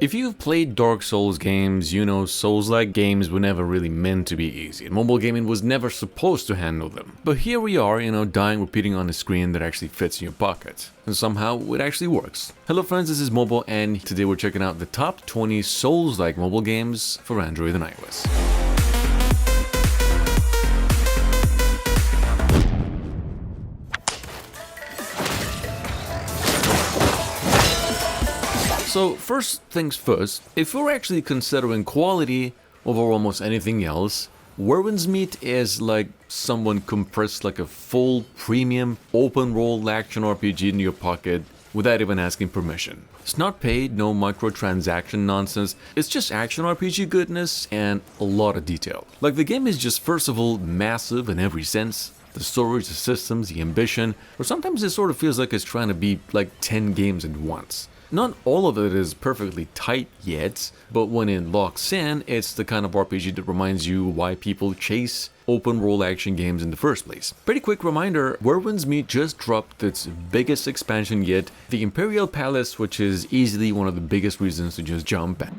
If you've played Dark Souls games, you know Souls-like games were never really meant to be easy, and mobile gaming was never supposed to handle them. But here we are, dying repeating on a screen that actually fits in your pocket. And somehow it actually works. Hello friends, this is Mobile, and today we're checking out the top 20 Souls-like mobile games for Android and iOS. So first things first, if we're actually considering quality over almost anything else, Werwin's Meat is like someone compressed like a full premium open world action RPG in your pocket without even asking permission. It's not paid, no microtransaction nonsense, it's just action RPG goodness and a lot of detail. Like the game is just first of all massive in every sense. The storage, the systems, the ambition, or sometimes it sort of feels like it's trying to be like 10 games at once. Not all of it is perfectly tight yet, but when it locks in, it's the kind of RPG that reminds you why people chase open world action games in the first place. Pretty quick reminder, Werwin's Meat just dropped its biggest expansion yet, the Imperial Palace, which is easily one of the biggest reasons to just jump at.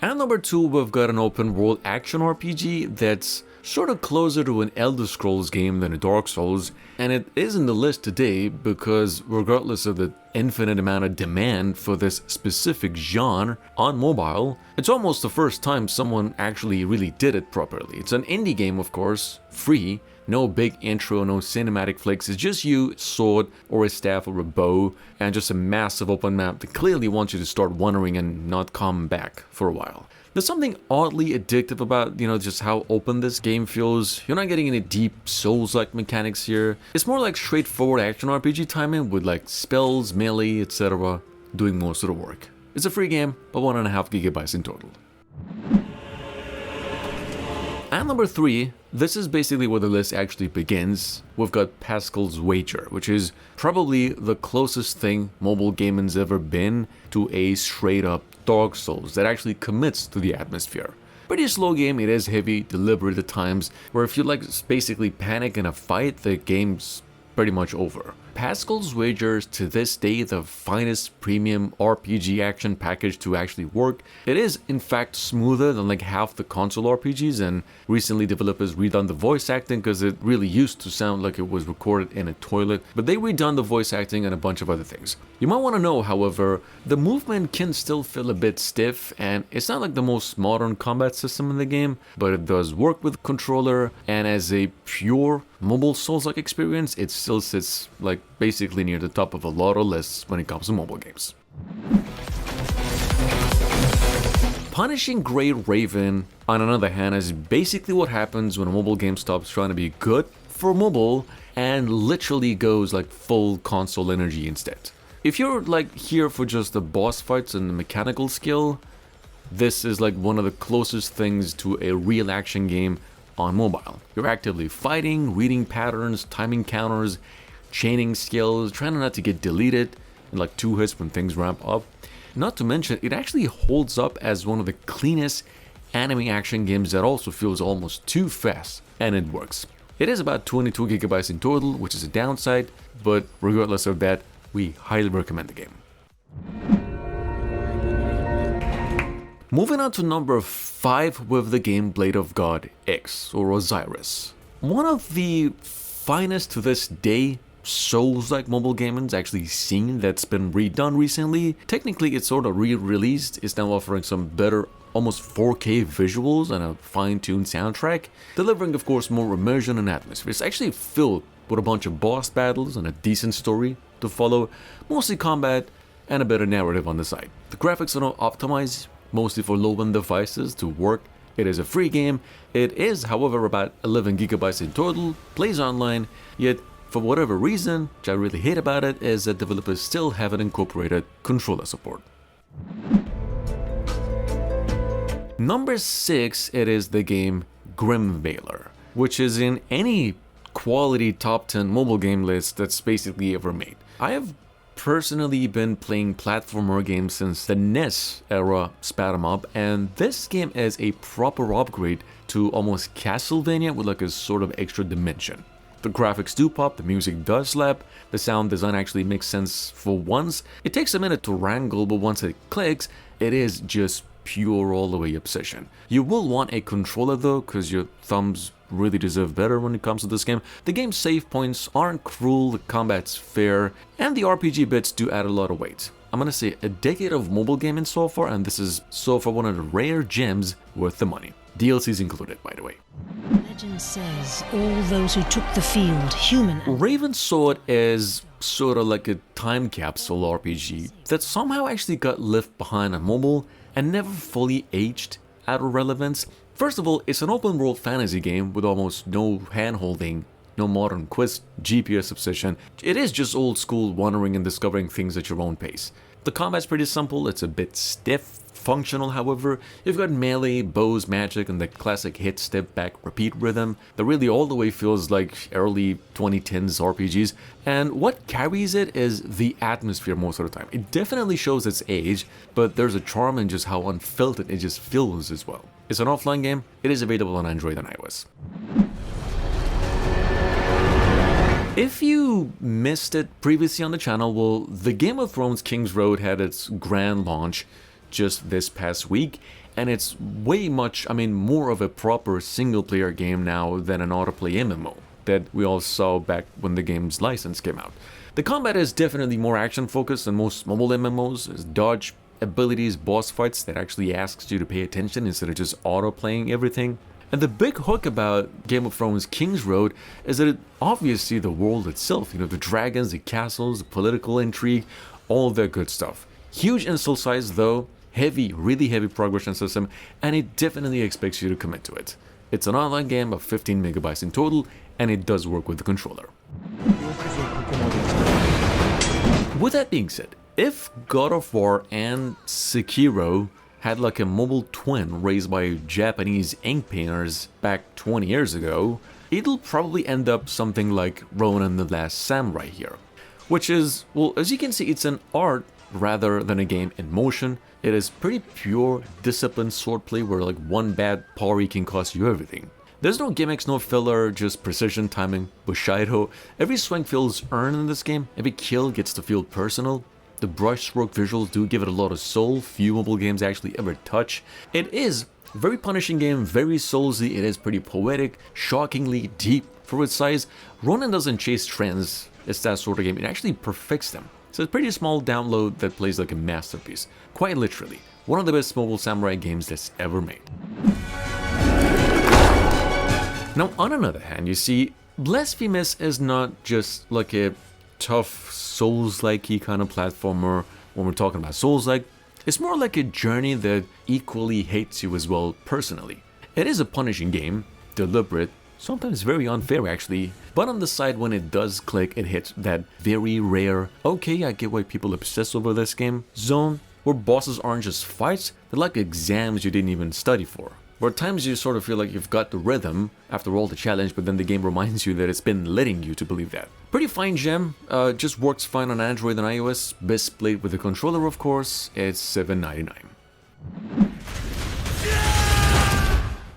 And number 2, we've got an open world action RPG that's sort of closer to an Elder Scrolls game than a Dark Souls, and it is in the list today because regardless of the infinite amount of demand for this specific genre on mobile, it's almost the first time someone actually really did it properly. It's an indie game, of course, free, no big intro, no cinematic flicks, it's just you, sword, or a staff, or a bow, and just a massive open map that clearly wants you to start wandering and not come back for a while. There's something oddly addictive about, just how open this game feels. You're not getting any deep Souls-like mechanics here. It's more like straightforward action RPG timing with like spells, melee, etc. doing most of the work. It's a free game, but 1.5 gigabytes in total. And number 3, this is basically where the list actually begins. We've got Pascal's Wager, which is probably the closest thing mobile gaming's ever been to a straight up Dark Souls that actually commits to the atmosphere. Pretty slow game, it is heavy, deliberate at times, where if you basically panic in a fight, the game's pretty much over. Pascal's Wager is to this day the finest premium RPG action package to actually work. It is in fact smoother than like half the console RPGs, and recently developers redone the voice acting because it really used to sound like it was recorded in a toilet, but they redone the voice acting and a bunch of other things. You might want to know, however, the movement can still feel a bit stiff, and it's not like the most modern combat system in the game, but it does work with the controller, and as a pure mobile Souls-like experience, it still sits like basically near the top of a lot of lists when it comes to mobile games. Punishing Grey Raven, on another hand, is basically what happens when a mobile game stops trying to be good for mobile and literally goes like full console energy instead. If you're like here for just the boss fights and the mechanical skill, this is like one of the closest things to a real action game on mobile. You're actively fighting, reading patterns, timing counters, chaining skills, trying not to get deleted in like 2 hits when things ramp up. Not to mention, it actually holds up as one of the cleanest anime action games that also feels almost too fast, and it works. It is about 22 gigabytes in total, which is a downside, but regardless of that, we highly recommend the game. Moving on to number 5 with the game Blade of God X, or Osiris. One of the finest to this day Souls-like mobile gaming's actually seen that's been redone recently. Technically it's sort of re-released, it's now offering some better almost 4K visuals and a fine-tuned soundtrack, delivering of course more immersion and atmosphere. It's actually filled with a bunch of boss battles and a decent story to follow, mostly combat and a better narrative on the side. The graphics are not optimized, mostly for low-end devices to work. It is a free game. It is, however, about 11 gigabytes in total, plays online, yet for whatever reason, which I really hate about it, is that developers still haven't incorporated controller support. Number 6, it is the game Grim Veiler, which is in any quality top 10 mobile game list that's basically ever made. I have personally been playing platformer games since the NES era spat 'em up, and this game is a proper upgrade to almost Castlevania with like a sort of extra dimension. The graphics do pop, the music does slap, the sound design actually makes sense for once. It takes a minute to wrangle, but once it clicks, it is just pure all the way obsession. You will want a controller though, because your thumbs really deserve better when it comes to this game. The game's save points aren't cruel, the combat's fair, and the RPG bits do add a lot of weight. I'm gonna say a decade of mobile gaming so far, and this is so far one of the rare gems worth the money. DLC's included, by the way. Legend says all those who took the field, human and Raven's Sword is sort of like a time capsule RPG that somehow actually got left behind on mobile and never fully aged out of relevance. First of all, it's an open world fantasy game with almost no hand-holding, no modern quest, GPS obsession. It is just old school wandering and discovering things at your own pace. The combat's pretty simple, it's a bit stiff. Functional, however, you've got melee, bows, magic, and the classic hit, step back, repeat rhythm that really all the way feels like early 2010s RPGs. And what carries it is the atmosphere most of the time. It definitely shows its age, but there's a charm in just how unfiltered it just feels as well. It's an offline game, it is available on Android and iOS. If you missed it previously on the channel, well, the Game of Thrones King's Road had its grand launch just this past week, and it's way much, more of a proper single-player game now than an autoplay MMO that we all saw back when the game's license came out. The combat is definitely more action-focused than most mobile MMOs. There's dodge, abilities, boss fights that actually asks you to pay attention instead of just auto-playing everything. And the big hook about Game of Thrones King's Road is that obviously the world itself, the dragons, the castles, the political intrigue, all that good stuff. Huge install size though, really heavy progression system, and it definitely expects you to commit to it. It's an online game of 15 megabytes in total, and it does work with the controller. With that being said, if God of War and Sekiro had like a mobile twin raised by Japanese ink painters back 20 years ago, it'll probably end up something like Ronin the Last Samurai here. Which is, well, as you can see, it's an art rather than a game in motion. It is pretty pure, disciplined swordplay where like one bad parry can cost you everything. There's no gimmicks, no filler, just precision timing, Bushido. Every swing feels earned in this game, every kill gets to feel personal. The brushstroke visuals do give it a lot of soul, few mobile games actually ever touch. It is a very punishing game, very soulsy, it is pretty poetic, shockingly deep for its size. Ronin doesn't chase trends, it's that sort of game, it actually perfects them. It's a pretty small download that plays like a masterpiece, quite literally. One of the best mobile samurai games that's ever made. Now, on another hand, you see, Blasphemous is not just like a tough Souls-like kind of platformer when we're talking about Soulslike. It's more like a journey that equally hates you as well personally. It is a punishing game, deliberate, sometimes very unfair actually, but on the side when it does click, it hits that very rare, okay, I get why people obsess over this game zone, where bosses aren't just fights, they're like exams you didn't even study for. Where at times you sort of feel like you've got the rhythm after all the challenge, but then the game reminds you that it's been letting you to believe that. Pretty fine gem, just works fine on Android and iOS, best played with a controller of course, it's $7.99.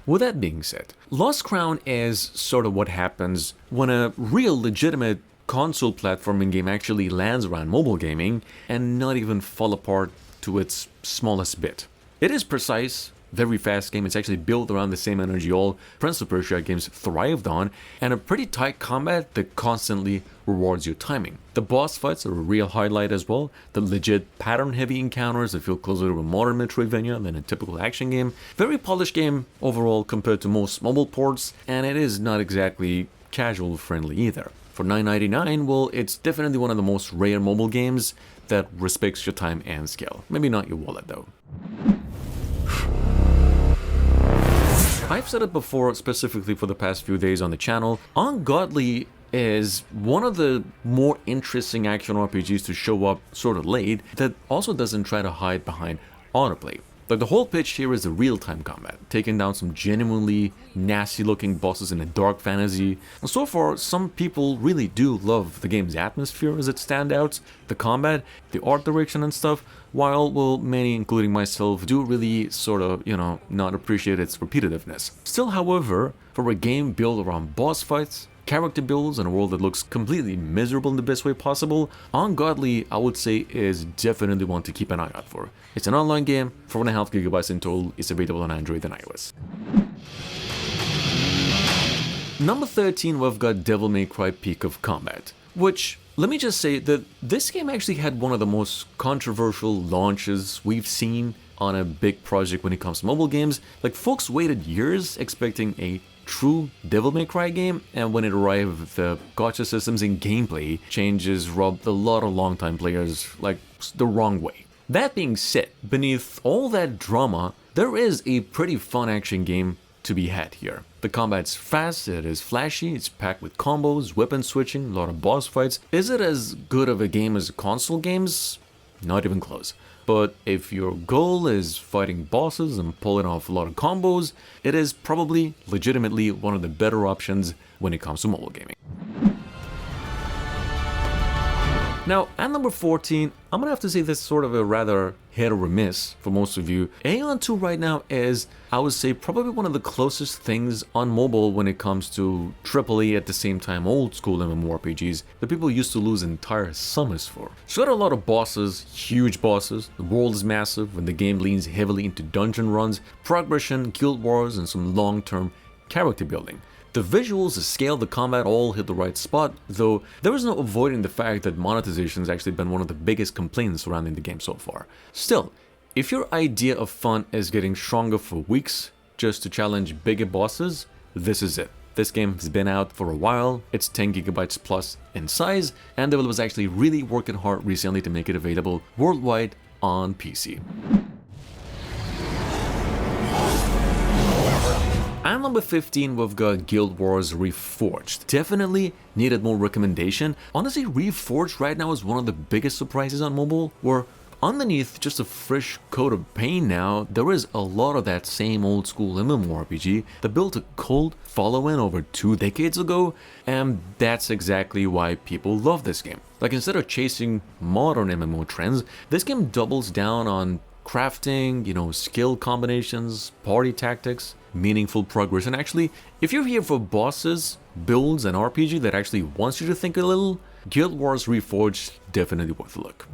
With that being said, Lost Crown is sort of what happens when a real legitimate console platforming game actually lands around mobile gaming and not even fall apart to its smallest bit. It is precise, very fast game, it's actually built around the same energy all Prince of Persia games thrived on, and a pretty tight combat that constantly rewards your timing. The boss fights are a real highlight as well, the legit pattern-heavy encounters that feel closer to a modern Metroidvania than a typical action game. Very polished game overall compared to most mobile ports, and it is not exactly casual friendly either. For $9.99, well, it's definitely one of the most rare mobile games that respects your time and scale. Maybe not your wallet though. I've said it before, specifically for the past few days on the channel, Ungodly is one of the more interesting action RPGs to show up sort of late that also doesn't try to hide behind autoplay. Like the whole pitch here is the real-time combat, taking down some genuinely nasty-looking bosses in a dark fantasy. And so far, some people really do love the game's atmosphere as it stands out, the combat, the art direction and stuff, while, well, many, including myself, do really sort of, not appreciate its repetitiveness. Still, however, for a game built around boss fights, character builds in a world that looks completely miserable in the best way possible, Ungodly, I would say, is definitely one to keep an eye out for. It's an online game, 4.5 gigabytes in total, it's available on Android and iOS. Number 13, we've got Devil May Cry Peak of Combat, which, let me just say that this game actually had one of the most controversial launches we've seen on a big project when it comes to mobile games. Like, folks waited years expecting a true Devil May Cry game, and when it arrived, the gacha systems and gameplay changes rubbed a lot of longtime players like the wrong way. That being said, beneath all that drama, there is a pretty fun action game to be had here. The combat's fast, it is flashy, it's packed with combos, weapon switching, a lot of boss fights. Is it as good of a game as console games? Not even close. But if your goal is fighting bosses and pulling off a lot of combos, it is probably legitimately one of the better options when it comes to mobile gaming. Now, at number 14, I'm gonna have to say this is sort of a rather hit or miss for most of you. Aeon 2 right now is, I would say, probably one of the closest things on mobile when it comes to AAA at the same time old school MMORPGs that people used to lose entire summers for. So got a lot of bosses, huge bosses, the world is massive, and the game leans heavily into dungeon runs, progression, guild wars, and some long-term character building. The visuals, the scale, the combat all hit the right spot, though there is no avoiding the fact that monetization has actually been one of the biggest complaints surrounding the game so far. Still, if your idea of fun is getting stronger for weeks just to challenge bigger bosses, this is it. This game has been out for a while, it's 10 gigabytes plus in size, and Devil was actually really working hard recently to make it available worldwide on PC. At number 15, we've got Guild Wars Reforged. Definitely needed more recommendation. Honestly, Reforged right now is one of the biggest surprises on mobile, where underneath just a fresh coat of paint now, there is a lot of that same old school MMORPG that built a cult following over 2 decades ago, and that's exactly why people love this game. Like, instead of chasing modern MMO trends, this game doubles down on crafting, skill combinations, party tactics, meaningful progress. And actually, if you're here for bosses, builds, and RPG that actually wants you to think a little, Guild Wars Reforged definitely worth a look.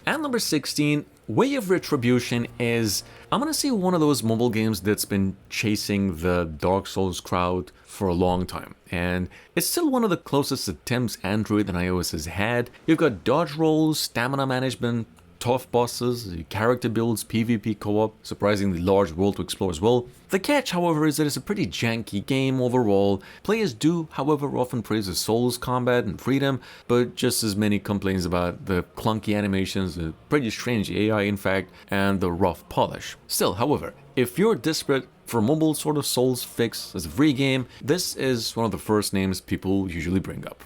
At number 16, Way of Retribution is, I'm gonna say, one of those mobile games that's been chasing the Dark Souls crowd for a long time, and it's still one of the closest attempts Android and iOS has had. You've got dodge rolls, stamina management, tough bosses, character builds, PvP co-op, surprisingly large world to explore as well. The catch, however, is that it's a pretty janky game overall. Players do, however, often praise the Souls combat and freedom, but just as many complaints about the clunky animations, the pretty strange AI in fact, and the rough polish. Still, however, if you're desperate for a mobile sort of Souls fix as a free game, this is one of the first names people usually bring up.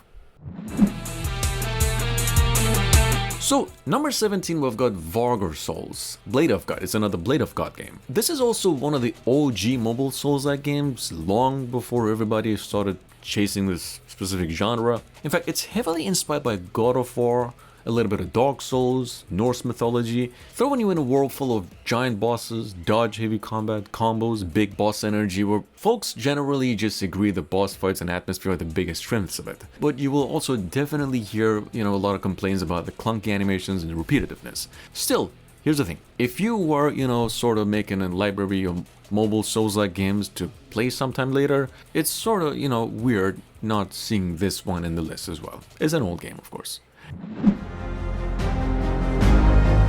So, number 17, we've got Vargr Souls, Blade of God. It's another Blade of God game. This is also one of the OG mobile Souls-like games, long before everybody started chasing this specific genre. In fact, it's heavily inspired by God of War, a little bit of Dark Souls, Norse mythology, throwing you in a world full of giant bosses, dodge-heavy combat, combos, big boss energy, where folks generally just agree the boss fights and atmosphere are the biggest strengths of it. But you will also definitely hear, a lot of complaints about the clunky animations and the repetitiveness. Still, here's the thing. If you were, sort of making a library of mobile Souls-like games to play sometime later, it's sort of, weird not seeing this one in the list as well. It's an old game, of course.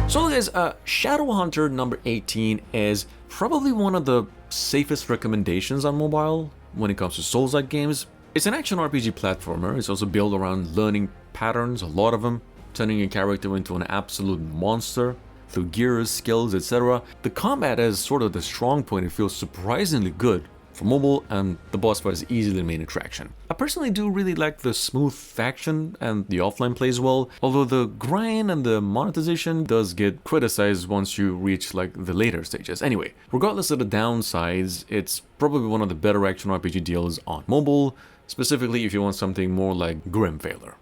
So guys, Shadowhunter number 18 is probably one of the safest recommendations on mobile when it comes to Souls-like games. It's an action RPG platformer. It's also built around learning patterns, a lot of them, turning your character into an absolute monster through gears, skills, etc. The combat is sort of the strong point. It feels surprisingly good for mobile, and the boss fight is easily the main attraction. I personally do really like the smooth action and the offline play as well, although the grind and the monetization does get criticized once you reach the later stages. Anyway, regardless of the downsides, it's probably one of the better action RPG deals on mobile, specifically if you want something more like Grim Failure.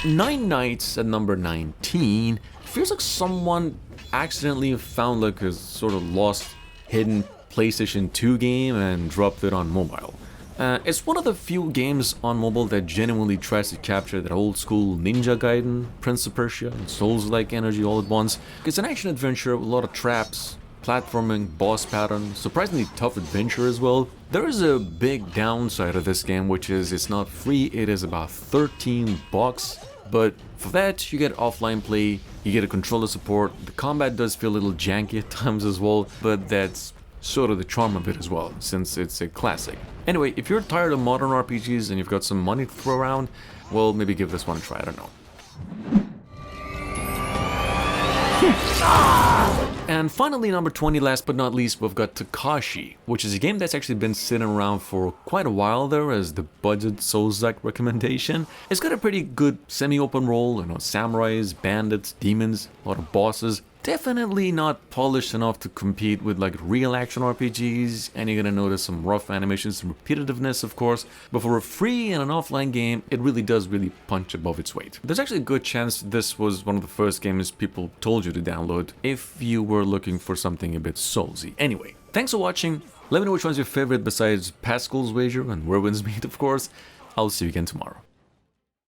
9 Nights at number 19 feels like someone accidentally found a sort of lost hidden PlayStation 2 game and dropped it on mobile. It's one of the few games on mobile that genuinely tries to capture that old school Ninja Gaiden, Prince of Persia, and Souls-like energy all at once. It's an action adventure with a lot of traps, platforming, boss pattern, surprisingly tough adventure as well. There is a big downside of this game, which is it's not free, it is about $13, but for that you get offline play, you get a controller support, the combat does feel a little janky at times as well, but that's sort of the charm of it as well, since it's a classic. Anyway, if you're tired of modern RPGs and you've got some money to throw around, well, maybe give this one a try, I don't know. And finally, number 20, last but not least, we've got Takashi, which is a game that's actually been sitting around for quite a while there as the budget Soulslike recommendation. It's got a pretty good semi-open role, samurais, bandits, demons, a lot of bosses. Definitely not polished enough to compete with like real action RPGs, and you're gonna notice some rough animations and repetitiveness, of course, but for a free and an offline game, it really does punch above its weight. There's actually a good chance this was one of the first games people told you to download if you were looking for something a bit soulsy. Anyway, thanks for watching. Let me know which one's your favorite besides Pascal's Wager and Where Winds Meet, of course. I'll see you again tomorrow.